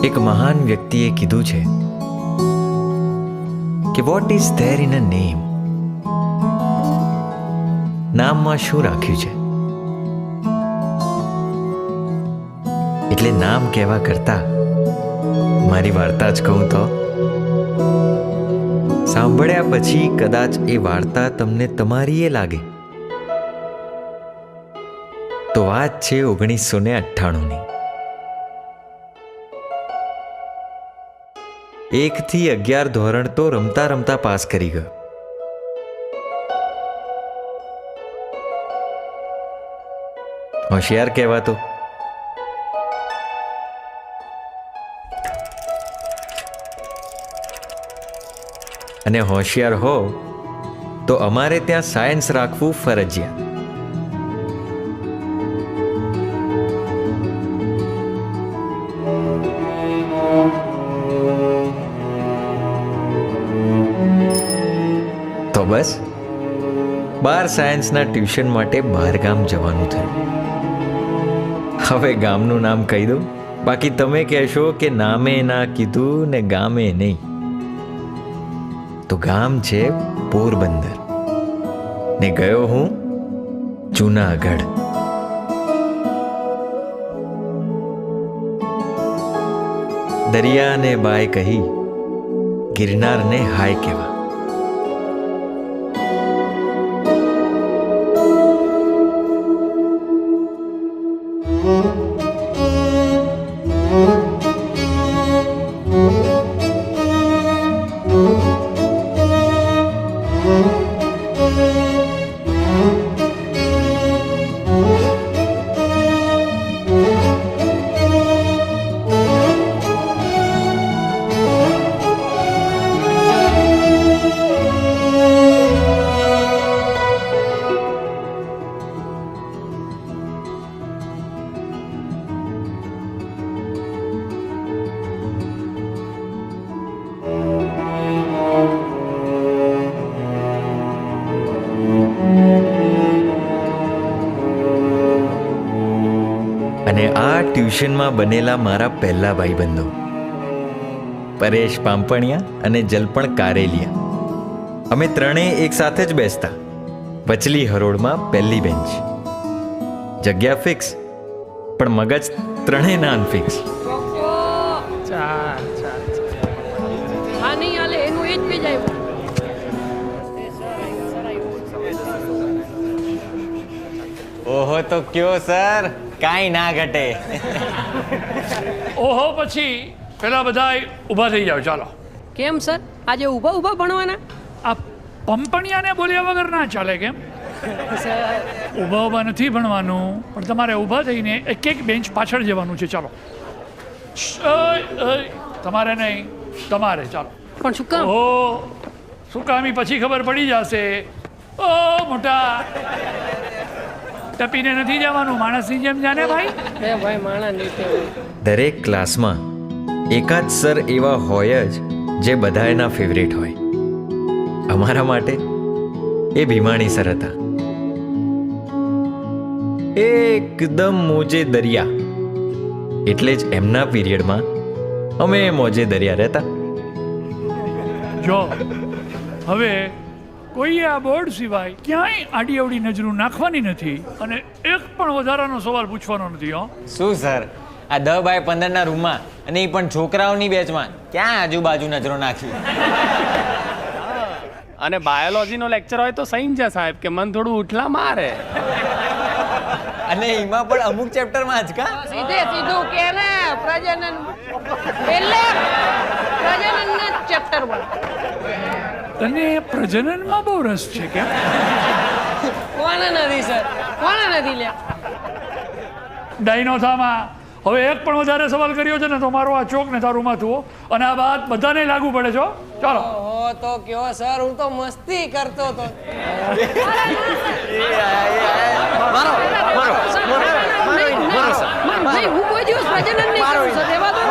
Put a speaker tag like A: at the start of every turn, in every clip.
A: એક મહાન વ્યક્તિએ કીધું છે કે what is there in a name, નામમાં શું રાખ્યું છે. એટલે નામ કહેવા કરતા મારી વાર્તા જ કહું તો સાંભળ્યા પછી કદાચ એ વાર્તા તમને તમારી એ લાગે. તો વાત છે 1998ની. 1 થી 11 ધોરણ તો રમતા રમતા પાસ કરી ગયો. હોશિયાર કહેવાતો. અને હોશિયાર હો તો અમારે ત્યાં સાયન્સ રાખવું ફરજિયાત. તો બસ 12 સાયન્સના ટ્યુશન માટે બહાર ગામ જવાનું થયું. હવે ગામનું નામ કહી દઉં, બાકી તમે કહેશો કે નામે ના કીધું ને ગામે નહીં. તો ગામ છે પોરબંદર ને ગયો હું જૂનાગઢ. દરિયાને બાય કહી ગિરનારને હાય કહેવા. અને આ ટ્યુશનમાં બનેલા મારા પહેલા ભાઈબંધો પરેશ પાંપણિયા અને જલપણ કારેલિયા. અમે ત્રણેય એક સાથે જ બેસતા. વચલી હરોળમાં પહેલી બેન્ચ. જગ્યા ફિક્સ, પણ મગજ ત્રણેય ના અનફિક્સ. ઓહો તો કયો સર, કાંઈ ના ઘટે.
B: ઓહો પછી પેલા બધા ઊભા થઈ જાવ. ચાલો.
C: કેમ સર, આજે ઊભા ઊભા ભણવાના?
B: આ પંપણિયાને બોલ્યા વગર ના ચાલે. કેમ? ઊભા ઊભા નથી ભણવાનું, પણ તમારે ઊભા થઈને એક એક બેન્ચ પાછળ જવાનું છે. ચાલો. તમારે નહીં, તમારે. ચાલો.
C: પણ શું કામ?
B: ઓહો, શું કામ પછી ખબર પડી જશે. ઓ મોટા, ટપીને નથી જવાનું, માણસની જેમ જાને ભાઈ.
C: ભાઈ માણા નીચે.
A: દરેક ક્લાસમાં એકાદ સર એવા હોય જ જે બધાના ફેવરેટ હોય. અમારા માટે એ ભીમાણી સર હતા. એકદમ મોજે દરિયા. એટલે જ એમના પીરિયડમાં અમે મોજે દરિયા રહેતા.
B: જો હવે કોઈએ આ બોર્ડ સિવાય ક્યાંય આડી અવડી નજરું નાખવાની નથી અને એક પણ વધારાનો સવાલ પૂછવાનો નથી. હો
D: શું સર, આ 10x15 ના રૂમમાં અને એ પણ છોકરાઓની બેચમાં ક્યાં આજુબાજુ નજરો નાખી?
E: અને બાયોલોજીનો લેક્ચર હોય તો સહી છે સાહેબ, કે મન થોડું ઉઠલા મારે.
D: અને એમાં પણ અમુક ચેપ્ટરમાં જ કા
C: સીધું કે ને પ્રજનન એટલે પ્રજનનના ચેપ્ટર પર.
B: તને પ્રજનનમાં બહુ રસ છે. કેમ?
C: કોને નથી સર, કોને નથી લ્યા.
B: ડાયનોથામાં હવે એક પણ વધારે સવાલ કર્યો છે ને તો મારો આ ચોક ને તારું માથું. અને આ વાત બધાને લાગુ પડે છે. ચાલો.
C: ઓહો તો કયો સર, હું તો મસ્તી કરતો હતો. હું કોઈ દિવસ પ્રજનન નહીં કરું સર, એવા તો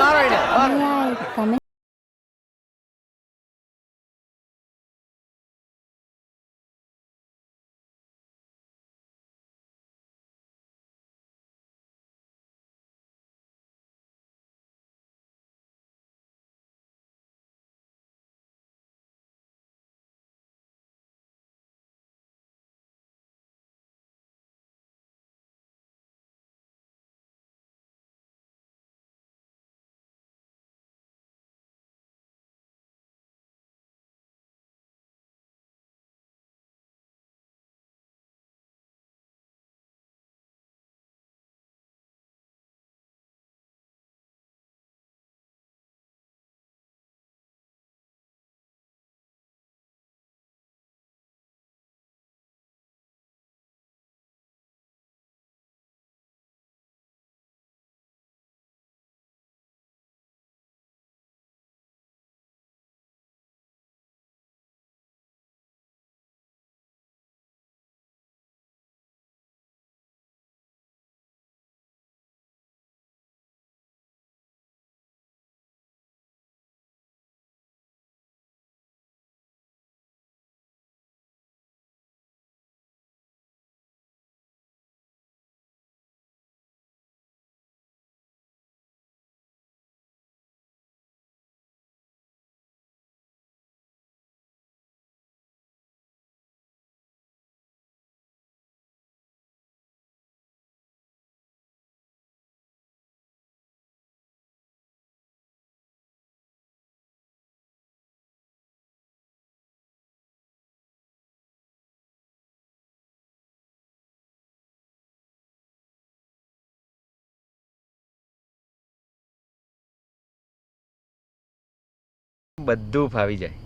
A: બધું ફાવી જાય.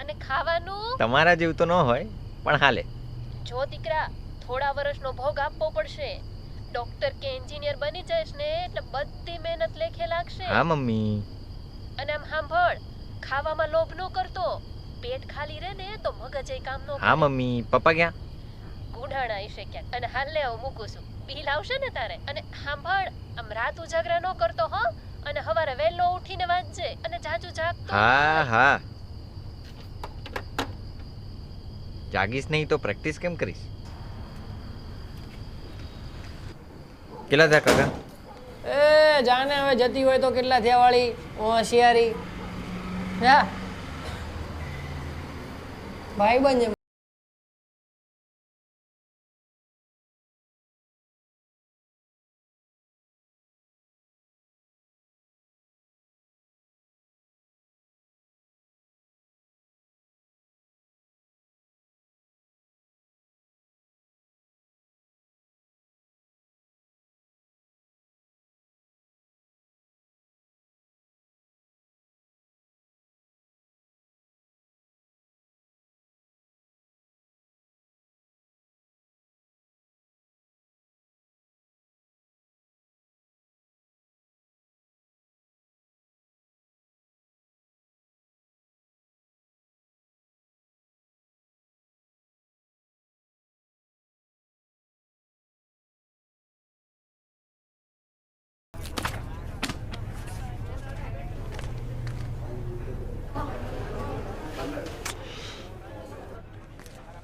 C: અને ખાવાનું
A: તમારા જેવું તો ન હોય પણ હાલે.
C: જો દીકરા થોડા વર્ષનો ભોગ આપવો પડશે. ડોક્ટર કે એન્જિનિયર બની જઈશ ને એટલે બધી મહેનત લેખે લાગશે.
A: હા મમ્મી.
C: અને આમ સાંભળ, ખાવામાં લોભ ન કરતો. પેટ ખાલી રહે ને તો મગજ એ કામ ન કરે.
A: હા મમ્મી. પપ્પા ક્યાં?
C: ગુઢાણા હશે ક્યાંક. અને હાલ લે હું મૂકું છું. બિલ આવશે ને તારે. અને સાંભળ, આમ રાત ઉજાગરા ન કરતો હો. અને સવારે વહેલો ઉઠીને વાંચજે. અને જાજુ જાગતો
A: હા હા. જાગીશ નહીં તો પ્રેક્ટિસ કેમ કરીશ? કેટલા થયા કાકા?
F: એ જાને હવે જતી હોય તો કેટલા થયા વાળી હોશિયારી. જા ભાઈ બન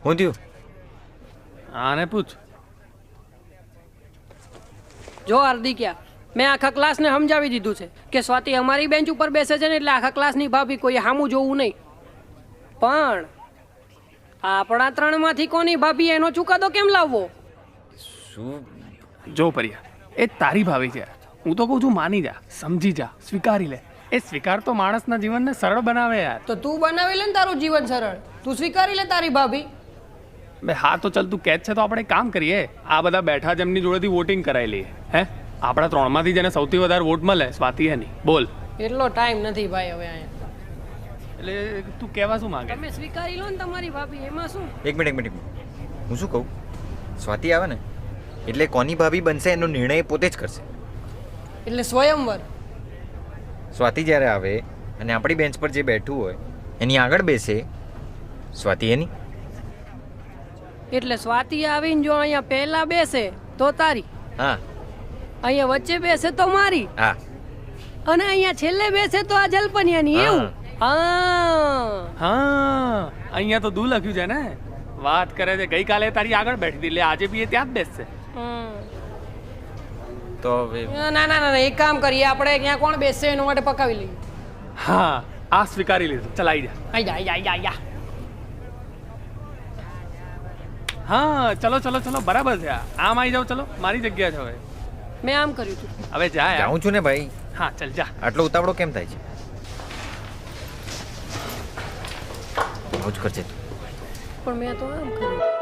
A: હું થયું?
E: આને પૂછ.
F: જો હાર્દિકયા, મેં આખા ક્લાસને સમજાવી દીધું છે કે સ્વાતિ અમારી બેન્ચ ઉપર બેસે છે ને એટલે આખા ક્લાસની ભાભી કોઈ સામું જોવું નહીં. પણ આપણા ત્રણમાંથી કોની ભાભી એનો ચુકાદો કેમ લાવવો?
A: શું?
E: જો પર્યા, એ તારી ભાવી છે. હું તો કહું છું માની જા, સમજી જા, સ્વીકારી લે. એ સ્વીકાર તો માણસના જીવનને સરળ બનાવે યાર.
F: તો તું બનાવી લે ને તારું જીવન સરળ. તું સ્વીકારી લે તારી ભાભી.
E: બે હા તો ચાલ તું કહે છે તો આપણે એક કામ કરીએ. આ બધા બેઠા જ એમની જોડેથી વોટિંગ કરાવી લઈએ. હે આપણા ત્રણમાંથી જેને સૌથી વધારે વોટ મળે સ્વાતિ એની. બોલ.
F: એટલો ટાઈમ નથી ભાઈ હવે અહીંયા.
E: એટલે તું કહેવા શું માંગે?
F: તમે સ્વીકારી લો ને તમારી ભાભી, એમાં શું?
A: એક મિનિટ. હું શું કહું? સ્વાતિ આવે ને એટલે કોની ભાભી બનશે એનો નિર્ણય પોતે જ કરશે.
F: એટલે સ્વયંવર.
A: સ્વાતિ જ્યારે આવે અને આપણી બેન્ચ પર જે બેઠું હોય એની આગળ બેસે, સ્વાતિ એની.
F: એટલે સ્વાતિ આવીને જો અહીંયા પહેલા બેસે તો તારી,
A: હા
F: અહીંયા વચ્ચે બેસે તો મારી,
A: હા.
F: અને અહીંયા છેલ્લે બેસે તો આ જલપનિયાની. એવું? હા.
E: હા અહીંયા તો દુ લખ્યું છે ને. વાત કરે છે ગઈકાલે તારી આગળ બેઠી હતી એટલે આજે બી એ ત્યાં જ બેસશે.
A: તો હવે
F: ના, એક કામ કરીએ આપણે, ક્યાં કોણ બેસશે એના માટે પકાવી લઈએ.
E: હા આ સ્વીકારી લીધું. ચલ આવી જા.
F: આઈ જા.
E: હા ચલો બરાબર છે. આમ આવી જાઓ. ચલો મારી જગ્યા છે હવે.
F: મેં આમ કર્યું હતું.
E: હવે જા યાર.
A: જાઉં છું ને ભાઈ.
E: હા ચલ જા.
A: આટલો ઉતાવળો કેમ થાય છે? આવું જ કરજે તું.
F: પણ મેં તો આમ કર્યું.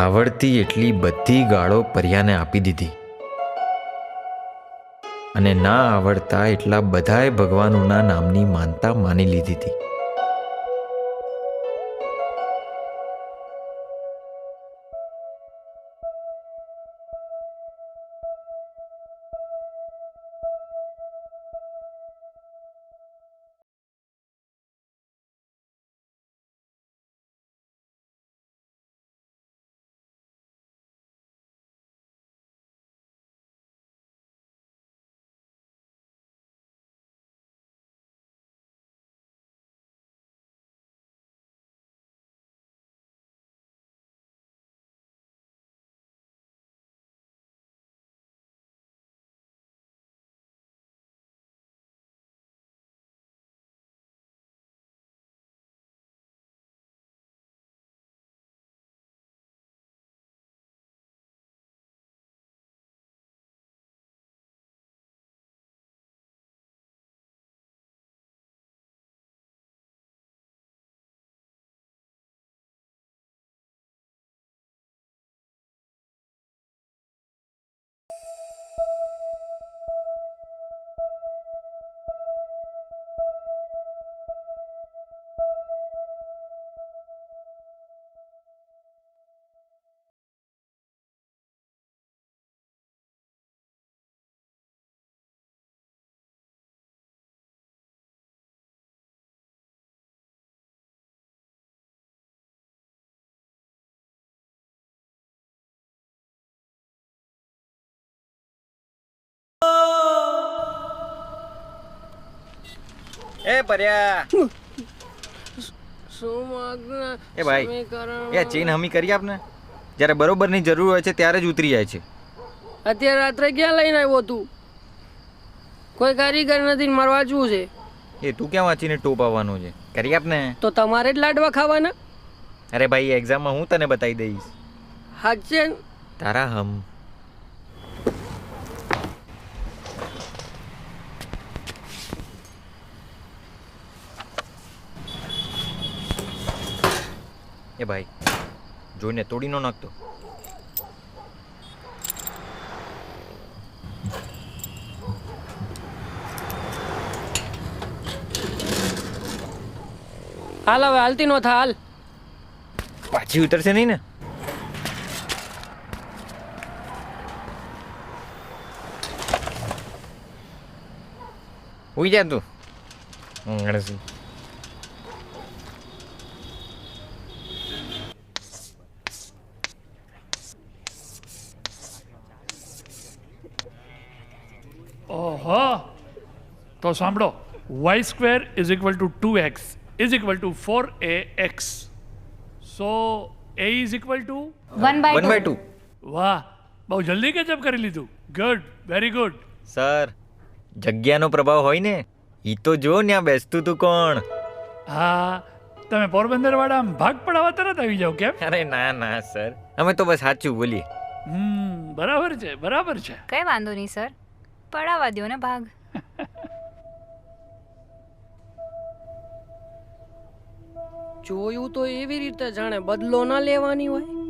A: આવડતી એટલી બધી ગાળો પર્યાને આપી દીધી અને ના આવડતા એટલા બધાય ભગવાનોના નામની માનતા માની લીધી હતી. એ પર્યા
F: સુમગ્ન
A: એ ભાઈ
F: સમીકરણ.
A: એ ચેન હમી કરી આપને. જ્યારે બરોબરની જરૂર હોય છે ત્યારે જ ઉતરી જાય છે.
F: અત્યારે રાત્રે ક્યાં લઈને આવ્યો તું? કોઈ કારીગર નથી ને મારે વાંચવું છે.
A: એ તું ક્યાં વાંચીને ટોપ આવવાનો છે? કરી આપને.
F: તો તમારે જ લાડવા ખાવાના?
A: અરે ભાઈ એક્ઝામમાં હું તને બતાવી દઈશ.
F: હાચે ને?
A: તારા હમ. એ ભાઈ જોઈને તોડી ન નાખતો.
F: હાલ હવે હાલતી નો થા હાલ.
A: પાછી ઉતરશે નહીં ને? ઉઈ જા તું. ગણસી.
B: ઓહો તો સાંભળો y square is equal to 2x is equal to 4ax so a is equal to
A: 1/2.
B: વાહ બહુ જલ્દી કેચઅપ કરી લીધું. Good very good.
A: સર જગ્યાનો પ્રભાવ હોય ને ઈ તો જો ત્યાં બેસતું તું કોણ.
B: હા તમે પોરબંદર વાળા ભાગ પડાવવા તરત આવી જાઓ કેમ?
A: અરે ના ના સર અમે તો બસ સાચું બોલીએ.
B: બરાબર છે બરાબર છે.
G: કઈ વાંધો નહીં સર, પડાવવા દો ને ભાગ.
F: જોયું તો એવી રીતે જાણે બદલો ના લેવાની હોય.